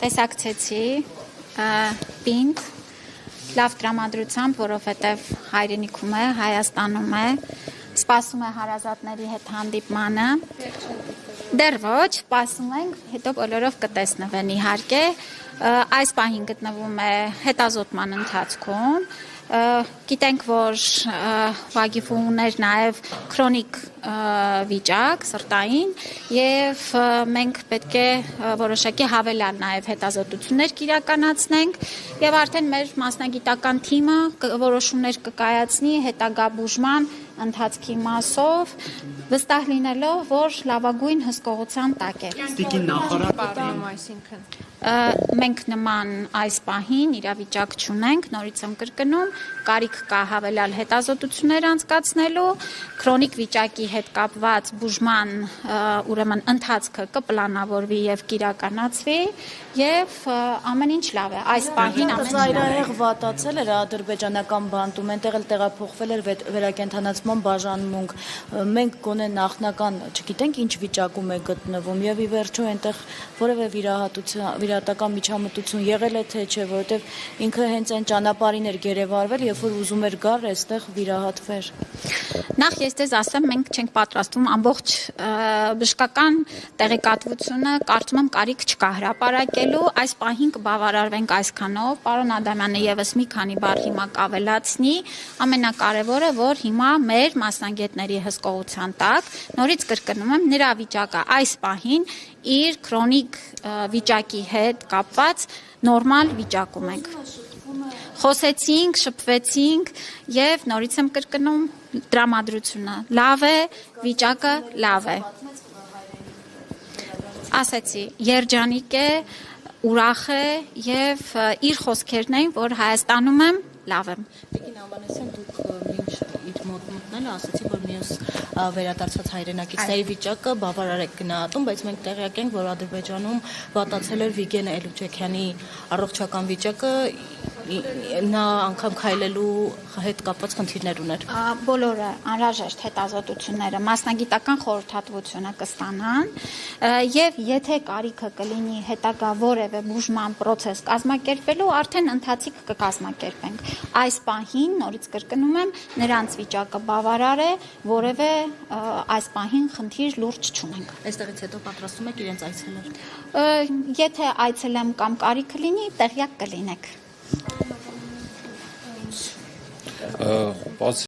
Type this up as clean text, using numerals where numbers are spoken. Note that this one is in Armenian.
Տեսակցեցի պինդ լավ տրամադրությամբ, որովհետև հայրենիքում է, Հայաստանում է, սպասում է հարազատների հետ հանդիպմանը, դեռ ոչ, սպասում ենք, հետո բոլորով կտեսնվեն իհարկե, այս պահին գտնվում է հետազոտման ընթացքում, գիտենք, որ Վագիֆը ուներ նաև քրոնիկ վիճակ, սրտային, և մենք պետք է որոշակի հավելյալ նաև հետազոտություններ կիրականացնենք, և արդեն մեր մասնագիտական թիմը որոշումներ կկայացնի հետագա բուժման ընթացքի մասով, վստահ լինելով, որ լավագույն հսկողության տակ է։ Մենք նման այս պահին իրավիճակ չունենք, նորից եմ կրկնում, կարիք կա հավելյալ հետազոտություններ անցկացնելու, քրոնիկ վիճակի հետ կապված բուժման ուրեմն ընթացքը կպլանավորվի եւ կիրականացվի եւ ամեն ինչ լավ է։ Այս պահին ամեն ինչ լավ է։ Վատացել էր ադրբեջանական բանտում, այնտեղ էլ տեղափոխվել էր վերակենդանացման բաժանմունք։ Մենք գոնե նախնական, չգիտենք ինչ վիճակում է գտնվում եւ ի վերջո այնտեղ որևէ վիրահատական միջամտություն եղել է թե չէ, որովհետեւ ինքը հենց այն ճանապարհին էր գերեվարվել, երբ որ ուզում էր գար այստեղ վիրահատվեր։ Նախ ես ձեզ ասեմ, մենք չենք պատրաստվում ամբողջ բժշկական տեղեկատվությունը, կարծում եմ կարիք չկա հրապարակելու, այս պահին կբավարարվենք այսքանով, պարոն Ադամյանը եւս մի քանի բառ հիմա կավելացնի, ամենակարևորը, որ հիմա մեր մասնագետների հսկողության տակ, նորից կրկնում եմ, նրա վիճակը այս պահին իր քրոնիկ վիճակի հետ կապված նորմալ վիճակում ենք։ Խոսեցինք, շփվեցինք եւ նորից եմ կրկնում տրամադրությունը լավ է, վիճակը լավ է։ Ասեցի, երջանիկ է, ուրախ է եւ իր խոսքերն էին, որ Հայաստանում եմ, լավ եմ։ Տիկին Ավանեսյան, դուք մինչ իր մոտ մտնելը ասացիք, որ մյուս վերադարձած հայրենակիցների վիճակը բավարար է գնահատում, բայց մենք տեղյակ ենք, որ Ադրբեջանում վատացել էր Վիգեն Էլուչեքյանի առողջական վիճակը, նա անգամ քայլելու հետ կապված խնդիրներ ուներ։ Բոլորը անհրաժեշտ հետազոտությունները մասնագիտական խորհրդատվությունը կստանան եւ եթե կարիքը կլինի հետագա որևէ բուժման process կազմակերպելու, արդեն ընթացիկ կկազմակերպենք։ Այս պահին, նորից կրկնում եմ, նրանց վիճակը բավարար է, որևէ այս պահին խնդիր լուրջ չունենք։ Այստեղից հետո պատրաստում եք իրենց այցելել։ Եթե այցելեմ կամ կարիքը լինի, տեղյակ կլինեք։